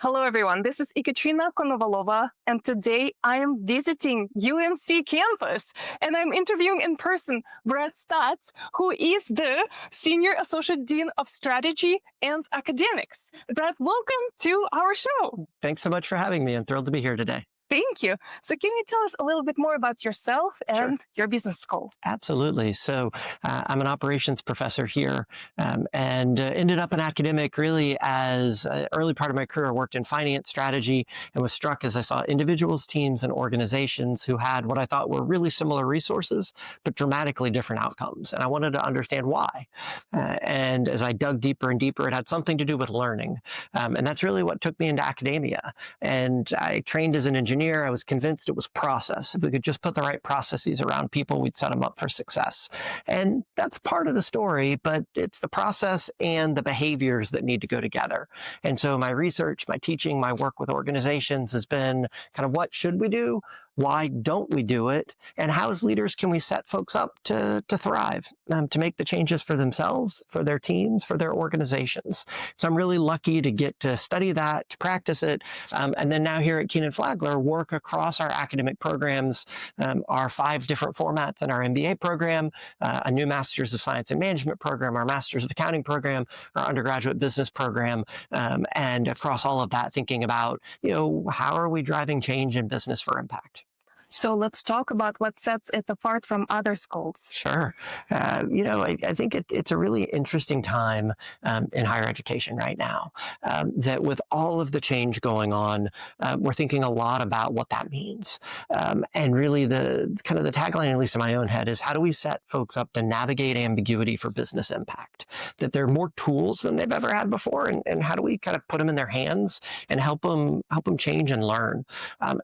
Hello, everyone. This is Ekaterina Konovalova, and today I am visiting UNC campus, and I'm interviewing in person Brett Staats, who is the Senior Associate Dean of Strategy and Academics. Brett, welcome to our show. Thanks so much for having me. I'm thrilled to be here today. Thank you. So can you tell us a little bit more about yourself and your business school? Absolutely. So I'm an operations professor here and ended up an academic really as an early part of my career. I worked in finance strategy and was struck as I saw individuals, teams, and organizations who had what I thought were really similar resources, but dramatically different outcomes. And I wanted to understand why. And as I dug deeper and deeper, it had something to do with learning. And that's really what took me into academia. And I trained as an engineer. I was convinced it was process. If we could just put the right processes around people, we'd set them up for success. And that's part of the story, but it's the process and the behaviors that need to go together. And so my research, my teaching, my work with organizations has been kind of what should we do? Why don't we do it? And how as leaders can we set folks up to thrive, to make the changes for themselves, for their teams, for their organizations. So I'm really lucky to get to study that, to practice it. And then now here at Kenan-Flagler, work across our academic programs, our 5 different formats in our MBA program, a new Master's of Science and Management program, our Master's of Accounting program, our undergraduate business program, and across all of that, thinking about, how are we driving change in business for impact? So let's talk about what sets it apart from other schools. Sure. I think it's a really interesting time in higher education right now, that with all of the change going on, we're thinking a lot about what that means. And really the tagline, at least in my own head, is how do we set folks up to navigate ambiguity for business impact? That there are more tools than they've ever had before, and how do we kind of put them in their hands and help them change and learn?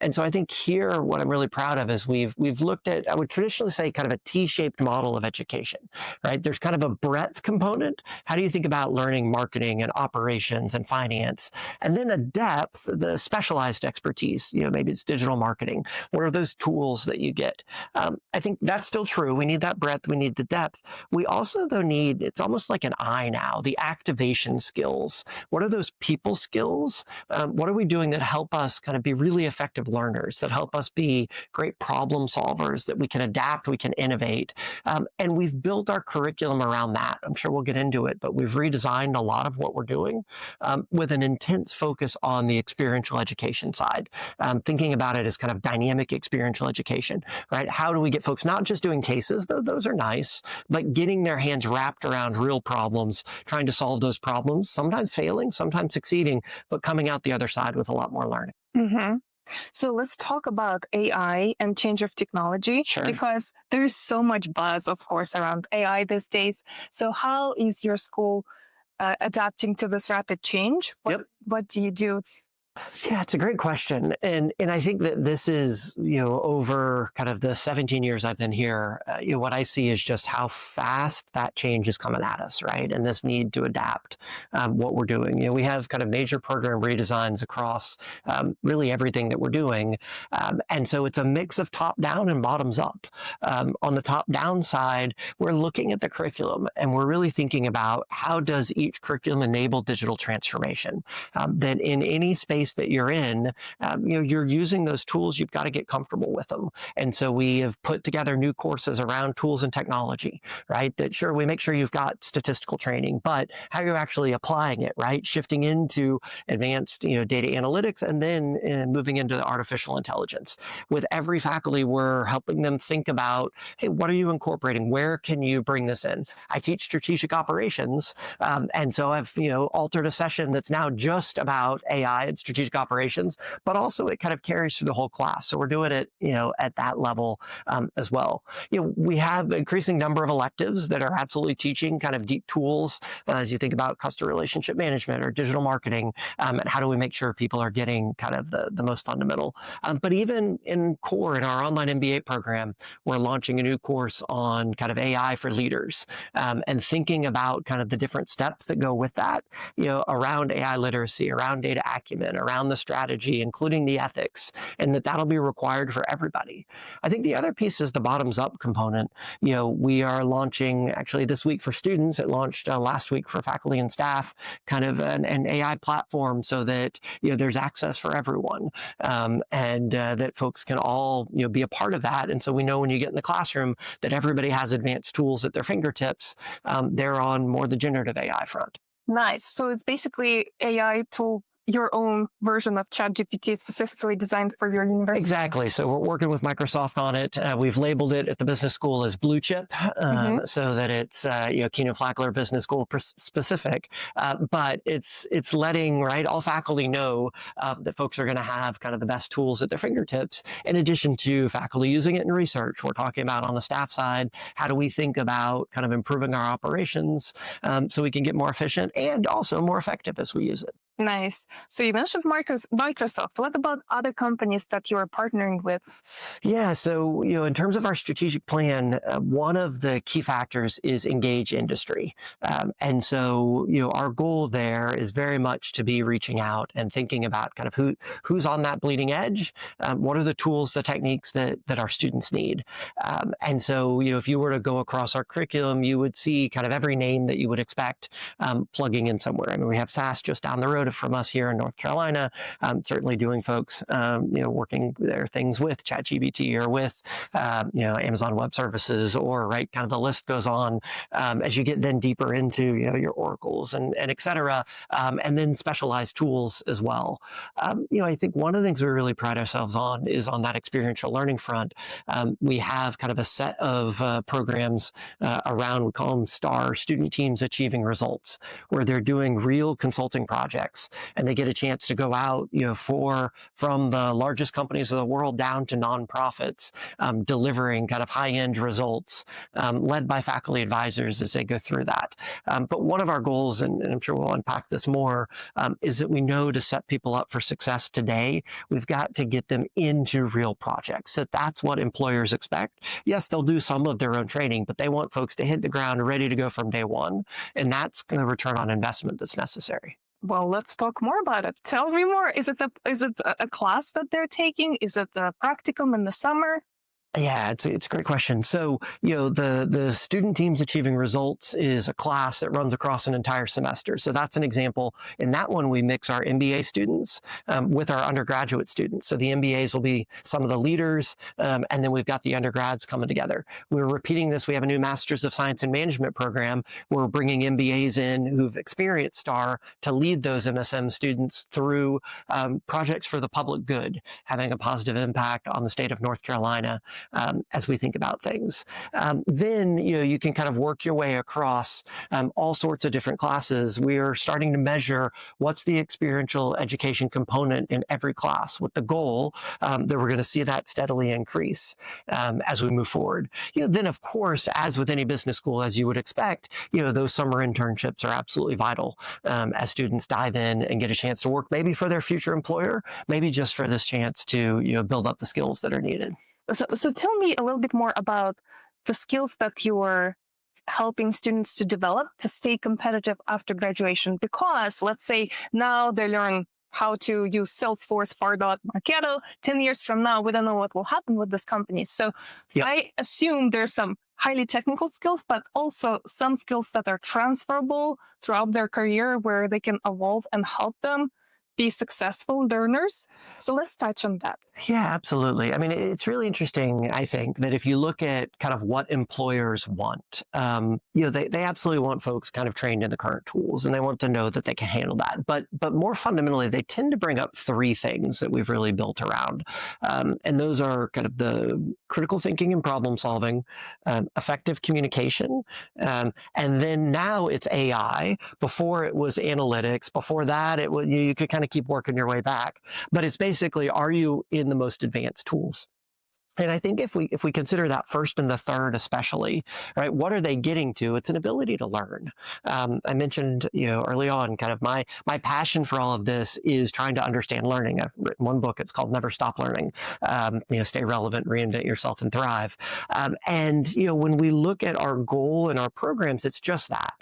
And so I think here, what I'm really proud of is we've looked at, I would traditionally say, kind of a T-shaped model of education, right? There's kind of a breadth component. How do you think about learning marketing and operations and finance? And then a depth, the specialized expertise, maybe it's digital marketing. What are those tools that you get? I think that's still true. We need that breadth. We need the depth. We also, though, need, it's almost like an I now, the activation skills. What are those people skills? What are we doing that help us kind of be really effective learners, that help us be great problem solvers, that we can adapt, we can innovate. And we've built our curriculum around that. I'm sure we'll get into it, but we've redesigned a lot of what we're doing with an intense focus on the experiential education side, thinking about it as kind of dynamic experiential education, right? How do we get folks not just doing cases, though those are nice, but getting their hands wrapped around real problems, trying to solve those problems, sometimes failing, sometimes succeeding, but coming out the other side with a lot more learning. Mm-hmm. So let's talk about AI and change of technology, because there's so much buzz, of course, around AI these days. So how is your school adapting to this rapid change? What do you do? Yeah, it's a great question. And I think that this is, over kind of the 17 years I've been here, what I see is just how fast that change is coming at us, right? And this need to adapt what we're doing. We have kind of major program redesigns across really everything that we're doing. And so it's a mix of top down and bottoms up. On the top down side, we're looking at the curriculum and we're really thinking about how does each curriculum enable digital transformation? That in any space that you're in, you're using those tools, you've got to get comfortable with them. And so we have put together new courses around tools and technology, right? That sure, we make sure you've got statistical training, but how you're actually applying it, right? Shifting into advanced, data analytics, and then moving into the artificial intelligence. With every faculty, we're helping them think about, hey, what are you incorporating? Where can you bring this in? I teach strategic operations. And so I've, altered a session that's now just about AI and strategic operations, but also it kind of carries through the whole class. So we're doing it, at that level as well. We have an increasing number of electives that are absolutely teaching kind of deep tools as you think about customer relationship management or digital marketing, and how do we make sure people are getting kind of the most fundamental. But even in core, in our online MBA program, we're launching a new course on kind of AI for leaders, and thinking about kind of the different steps that go with that, around AI literacy, around data acumen, around the strategy, including the ethics, and that'll be required for everybody. I think the other piece is the bottoms up component. We are launching actually this week for students. It launched last week for faculty and staff, kind of an AI platform so that there's access for everyone, and that folks can all be a part of that. And so we know when you get in the classroom that everybody has advanced tools at their fingertips. They're on more the generative AI front. Nice. So it's basically AI tool, your own version of ChatGPT specifically designed for your university. Exactly. So we're working with Microsoft on it. We've labeled it at the business school as BlueChip, so that it's Kenan-Flagler Business School specific. But it's letting all faculty know that folks are going to have kind of the best tools at their fingertips. In addition to faculty using it in research, we're talking about on the staff side, how do we think about kind of improving our operations so we can get more efficient and also more effective as we use it. Nice. So you mentioned Microsoft. What about other companies that you are partnering with? Yeah. So, in terms of our strategic plan, one of the key factors is engage industry. And so, our goal there is very much to be reaching out and thinking about kind of who's on that bleeding edge. What are the tools, the techniques that our students need? And so, if you were to go across our curriculum, you would see kind of every name that you would expect plugging in somewhere. I mean, we have Staats just down the road from us here in North Carolina, certainly doing folks, working their things with ChatGPT or with, Amazon Web Services or kind of the list goes on as you get then deeper into, your Oracles and et cetera, and then specialized tools as well. I think one of the things we really pride ourselves on is on that experiential learning front. We have kind of a set of programs around, we call them STAR, Student Teams Achieving Results, where they're doing real consulting projects. And they get a chance to go out, from the largest companies of the world down to nonprofits, delivering kind of high-end results, led by faculty advisors as they go through that. But one of our goals, and I'm sure we'll unpack this more, is that we know to set people up for success today, we've got to get them into real projects. So that's what employers expect. Yes, they'll do some of their own training, but they want folks to hit the ground ready to go from day one. And that's the return on investment that's necessary. Well, let's talk more about it. Tell me more. Is it a class that they're taking? Is it a practicum in the summer? Yeah, it's a great question. So, the Student Teams Achieving Results is a class that runs across an entire semester. So that's an example. In that one, we mix our MBA students with our undergraduate students. So the MBAs will be some of the leaders, and then we've got the undergrads coming together. We're repeating this. We have a new Masters of Science in Management program. We're bringing MBAs in who've experienced STAR to lead those MSM students through projects for the public good, having a positive impact on the state of North Carolina. As we think about things. Then, you can kind of work your way across all sorts of different classes. We are starting to measure what's the experiential education component in every class with the goal that we're going to see that steadily increase as we move forward. Then, of course, as with any business school, as you would expect, those summer internships are absolutely vital as students dive in and get a chance to work maybe for their future employer, maybe just for this chance to, build up the skills that are needed. So tell me a little bit more about the skills that you're helping students to develop to stay competitive after graduation. Because let's say now they learn how to use Salesforce, Pardot, Marketo. 10 years from now, we don't know what will happen with this company. So yep. I assume there's some highly technical skills, but also some skills that are transferable throughout their career where they can evolve and help them be successful learners. So let's touch on that. Yeah, absolutely. I mean, it's really interesting, I think, that if you look at kind of what employers want, they absolutely want folks kind of trained in the current tools, and they want to know that they can handle that. But more fundamentally, they tend to bring up three things that we've really built around. And those are kind of the critical thinking and problem solving, effective communication, and then now it's AI. Before it was analytics. Before that, you could kind of keep working your way back. But it's basically, are you in the most advanced tools? And I think if we consider that first and the third, especially, right, what are they getting to? It's an ability to learn. I mentioned, early on, kind of my passion for all of this is trying to understand learning. I've written one book. It's called Never Stop Learning. Stay relevant, reinvent yourself, and thrive. And when we look at our goal and our programs, it's just that.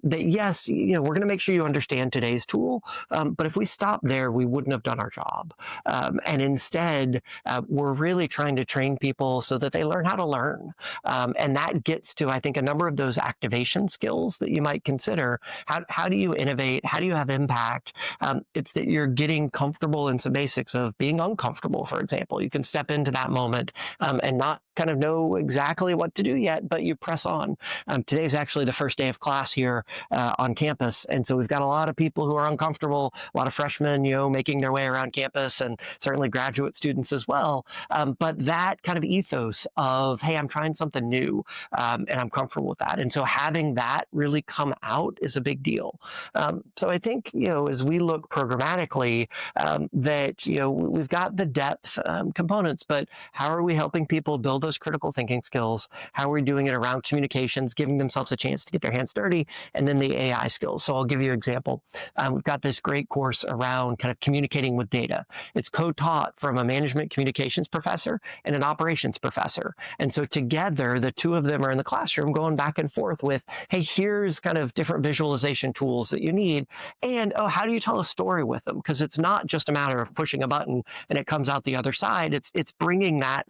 That yes, we're going to make sure you understand today's tool, but if we stop there, we wouldn't have done our job. And instead, we're really trying to train people so that they learn how to learn. And that gets to, I think, a number of those activation skills that you might consider. How do you innovate? How do you have impact? It's that you're getting comfortable in some basics of being uncomfortable, for example. You can step into that moment and not kind of know exactly what to do yet, but you press on. Today's actually the first day of class here on campus. And so we've got a lot of people who are uncomfortable, a lot of freshmen, making their way around campus, and certainly graduate students as well. But that kind of ethos of, hey, I'm trying something new, and I'm comfortable with that. And so having that really come out is a big deal. So I think, as we look programmatically, that, we've got the depth components, but how are we helping people build those critical thinking skills? How are we doing it around communications, giving themselves a chance to get their hands dirty, and then the AI skills? So I'll give you an example. We've got this great course around kind of communicating with data. It's co-taught from a management communications professor and an operations professor. And so together, the two of them are in the classroom going back and forth with, hey, here's kind of different visualization tools that you need. And, how do you tell a story with them? Because it's not just a matter of pushing a button and it comes out the other side. It's bringing that,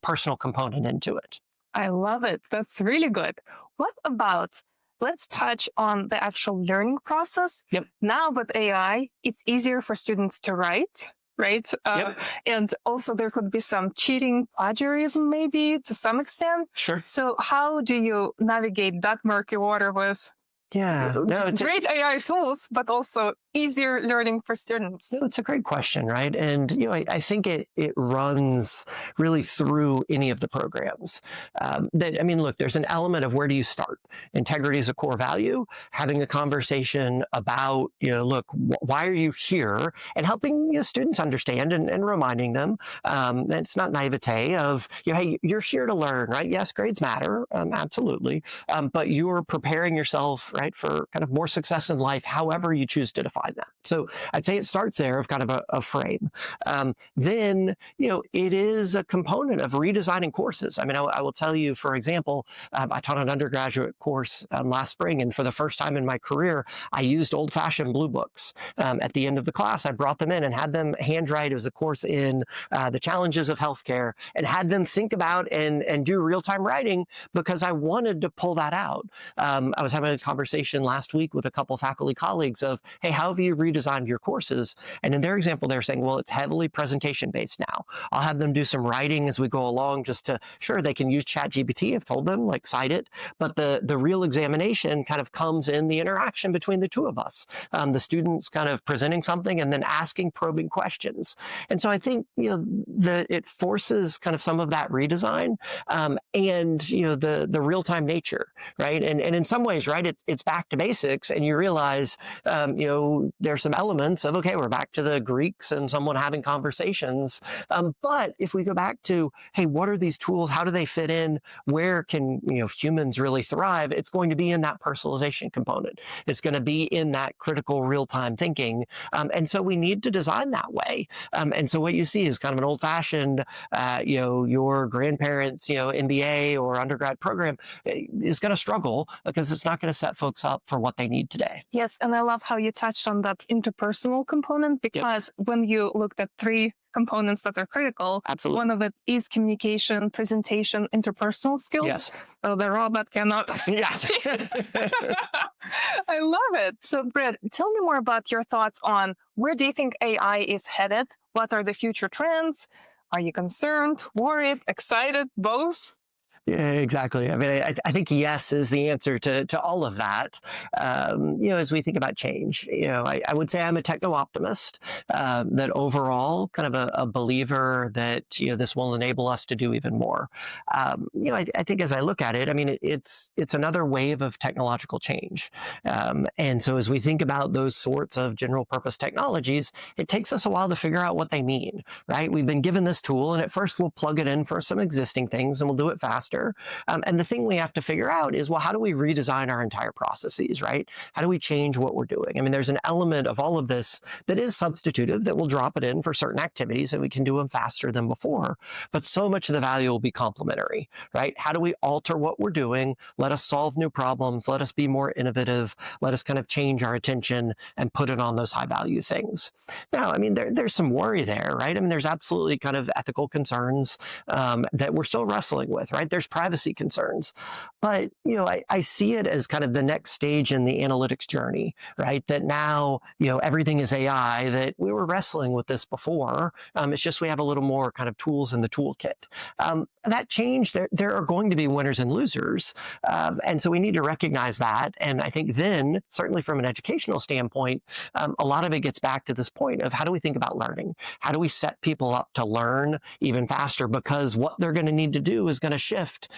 personal component into it. I love it. That's really good. What about, let's touch on the actual learning process. Yep. Now with AI, it's easier for students to write, right? Yep. And also there could be some cheating, plagiarism maybe to some extent. Sure. So how do you navigate that murky water with great AI tools, but also easier learning for students? No, it's a great question, right? And I think it runs really through any of the programs. Look, there's an element of where do you start? Integrity is a core value. Having a conversation about, look, why are you here? And helping students understand and reminding them that it's not naivete of, hey, you're here to learn, right? Yes, grades matter, absolutely, but you're preparing yourself, right, for kind of more success in life, however you choose to define that. So I'd say it starts there of kind of a frame. Then, it is a component of redesigning courses. I will tell you, for example, I taught an undergraduate course last spring, and for the first time in my career, I used old-fashioned blue books. At the end of the class, I brought them in and had them handwrite. It was a course in the challenges of healthcare, and had them think about and do real-time writing because I wanted to pull that out. I was having a conversation last week with a couple of faculty colleagues of, hey, how have you redesigned your courses? And in their example, they're saying, well, it's heavily presentation based now. I'll have them do some writing as we go along just to, sure, they can use ChatGPT. I've told them, like, cite it. But the real examination kind of comes in the interaction between the two of us. The students kind of presenting something and then asking probing questions. And so I think, it forces kind of some of that redesign and, the real-time nature, right? And in some ways, right, it's back to basics, and you realize, there's some elements of, okay, we're back to the Greeks and someone having conversations. But if we go back to, hey, what are these tools? How do they fit in? Where can, humans really thrive? It's going to be in that personalization component. It's going to be in that critical real-time thinking. And so we need to design that way. And so what you see is kind of an old-fashioned, your grandparents, MBA or undergrad program is going to struggle because it's not going to set folks up for what they need today. Yes, and I love how you touched on that interpersonal component, because when you looked at three components that are critical, absolutely, one of it is communication, presentation, interpersonal skills. Yes. The robot cannot. Yes. I love it. So, Brett, tell me more about your thoughts on where do you think AI is headed? What are the future trends? Are you concerned, worried, excited, both? Yeah, exactly. I mean, I think yes is the answer to all of that. As we think about change, I would say I'm a techno-optimist, that overall kind of a believer that, this will enable us to do even more. I think as I look at it, I mean, it's another wave of technological change. And so as we think about those sorts of general purpose technologies, it takes us a while to figure out what they mean, right? We've been given this tool and at first we'll plug it in for some existing things and we'll do it faster. And the thing we have to figure out is, well, how do we redesign our entire processes, right? How do we change what we're doing? I mean, there's an element of all of this that is substitutive, that will drop it in for certain activities and we can do them faster than before. But so much of the value will be complementary, right? How do we alter what we're doing? Let us solve new problems. Let us be more innovative. Let us kind of change our attention and put it on those high value things. Now, I mean, there's some worry there, right? I mean, there's absolutely kind of ethical concerns that we're still wrestling with, right? There's privacy concerns, but I see it as kind of the next stage in the analytics journey, right? That now everything is AI. That we were wrestling with this before. It's just we have a little more kind of tools in the toolkit. That change, there are going to be winners and losers, and so we need to recognize that. And I think then, certainly from an educational standpoint, a lot of it gets back to this point of how do we think about learning? How do we set people up to learn even faster? Because what they're going to need to do is going to shift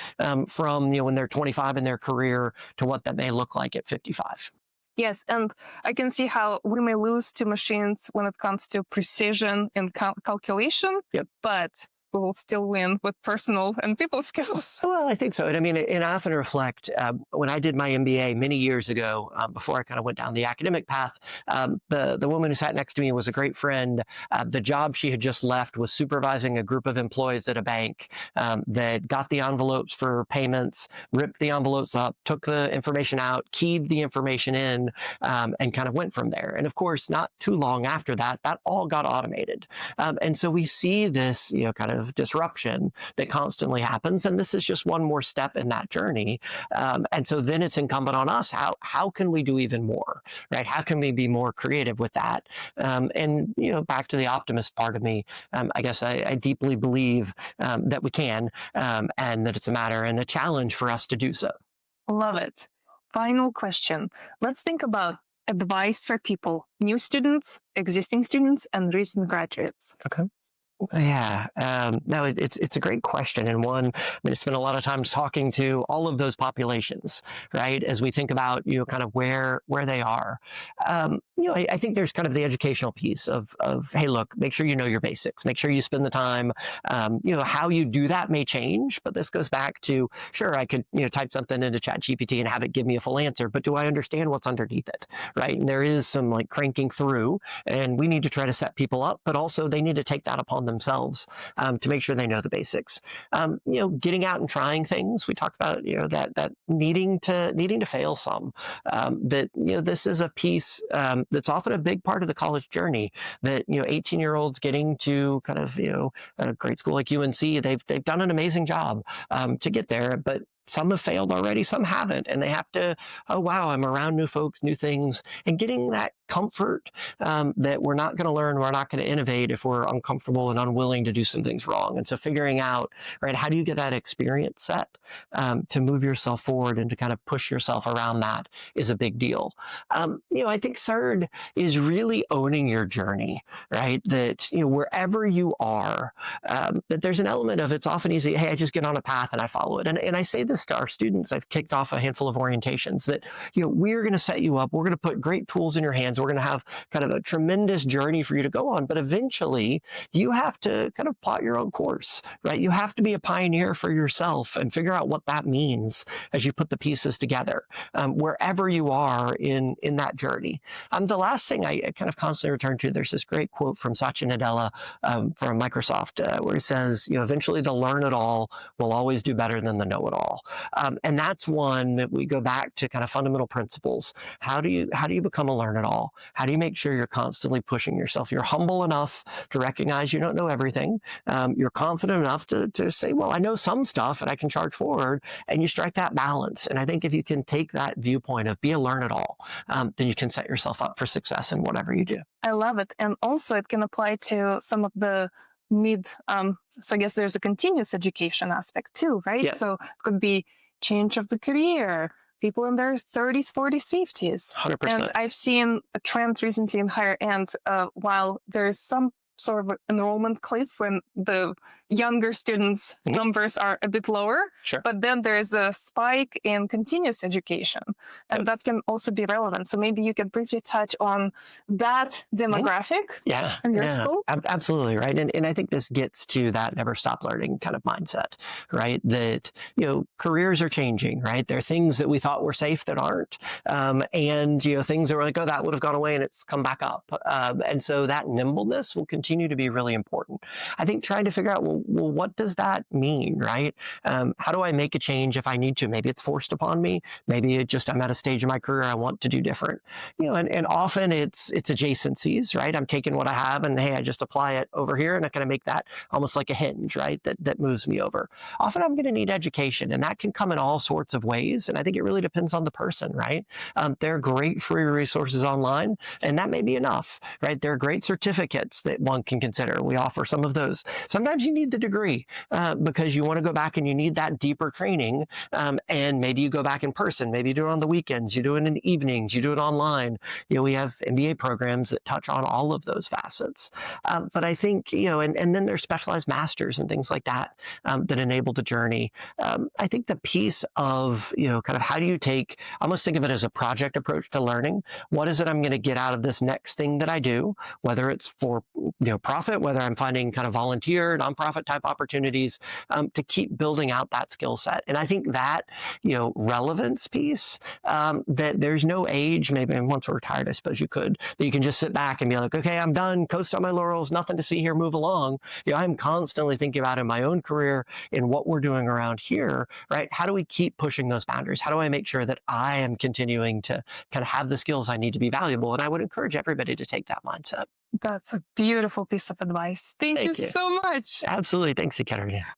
from when they're 25 in their career to what that may look like at 55. Yes, and I can see how we may lose to machines when it comes to precision and calculation, Yep. but we will still win with personal and people skills. Well, I think so. And I mean, and I often reflect when I did my MBA many years ago, before I kind of went down the academic path, the woman who sat next to me was a great friend. The job she had just left was supervising a group of employees at a bank that got the envelopes for payments, ripped the envelopes up, took the information out, keyed the information in, and kind of went from there. And of course, not too long after that, that all got automated. And so we see this, kind of disruption that constantly happens. And this is just one more step in that journey. And so then it's incumbent on us. How can we do even more, right? How can we be more creative with that? And, back to the optimist part of me, I guess I deeply believe that we can, and that it's a matter and a challenge for us to do so. Love it. Final question. Let's think about advice for people, new students, existing students, and recent graduates. Okay. Yeah, no, it's a great question, and one I'm going to spend a lot of time talking to all of those populations, right? As we think about kind of where they are. I think there's kind of the educational piece of hey, look, make sure you know your basics, make sure you spend the time. How you do that may change, but this goes back to sure, I could type something into ChatGPT and have it give me a full answer, but do I understand what's underneath it, right? And there is some like cranking through, and we need to try to set people up, but also they need to take that upon themselves to make sure they know the basics. Getting out and trying things. We talked about that needing to fail some. That this is a piece that's often a big part of the college journey. That 18-year-olds getting to kind of a great school like UNC, they've done an amazing job to get there, but some have failed already, some haven't, and they have to, oh wow, I'm around new folks, new things, and getting that comfort that we're not going to learn, we're not going to innovate if we're uncomfortable and unwilling to do some things wrong. And so figuring out, right, how do you get that experience set to move yourself forward and to kind of push yourself around that is a big deal. I think third is really owning your journey, right? That, wherever you are, that there's an element of it's often easy, hey, I just get on a path and I follow it. And I say this to our students. I've kicked off a handful of orientations that, we're going to set you up. We're going to put great tools in your hands. We're going to have kind of a tremendous journey for you to go on. But eventually you have to kind of plot your own course, right? You have to be a pioneer for yourself and figure out what that means as you put the pieces together, wherever you are in that journey. The last thing I kind of constantly return to, there's this great quote from Satya Nadella from Microsoft where he says, eventually the learn it all will always do better than the know it all. And that's one that we go back to kind of fundamental principles. How do you become a learn it all? How do you make sure you're constantly pushing yourself? You're humble enough to recognize you don't know everything. You're confident enough to say, well, I know some stuff and I can charge forward, and you strike that balance. And I think if you can take that viewpoint of be a learn it all, then you can set yourself up for success in whatever you do. I love it. And also it can apply to some of the so I guess there's a continuous education aspect too, right? Yeah. So it could be change of the career, people in their 30s, 40s, 50s. 100%. And I've seen a trend recently in higher end, while there's some sort of enrollment cliff when the younger students' numbers are a bit lower, Sure. but then there's a spike in continuous education, and that can also be relevant. So maybe you could briefly touch on that demographic in your school. Absolutely, right. And I think this gets to that never stop learning kind of mindset, right? That, careers are changing, right? There are things that we thought were safe that aren't. And, things that were like, oh, that would have gone away and it's come back up. And so that nimbleness will continue to be really important. I think trying to figure out, well, what does that mean, right? How do I make a change if I need to? Maybe it's forced upon me. Maybe I'm at a stage in my career I want to do different. And often it's adjacencies, right? I'm taking what I have and hey, I just apply it over here and I kind of make that almost like a hinge, right? That moves me over. Often I'm going to need education, and that can come in all sorts of ways. And I think it really depends on the person, right? There are great free resources online, and that may be enough, right? There are great certificates that one can consider. We offer some of those. Sometimes you need the degree because you want to go back and you need that deeper training. And maybe you go back in person, maybe you do it on the weekends, you do it in the evenings, you do it online. We have MBA programs that touch on all of those facets. But I think, and then there's specialized masters and things like that that enable the journey. I think the piece of, kind of how do you almost think of it as a project approach to learning. What is it I'm going to get out of this next thing that I do, whether it's for, profit, whether I'm finding kind of volunteer, nonprofit type opportunities to keep building out that skill set. And I think that, relevance piece, that there's no age, maybe once we're retired, I suppose you could, that you can just sit back and be like, okay, I'm done, coast on my laurels, nothing to see here, move along. I'm constantly thinking about in my own career, in what we're doing around here, right? How do we keep pushing those boundaries? How do I make sure that I am continuing to kind of have the skills I need to be valuable? And I would encourage everybody to take that mindset. That's a beautiful piece of advice. Thank you so much. Absolutely. Thanks, Ekaterina.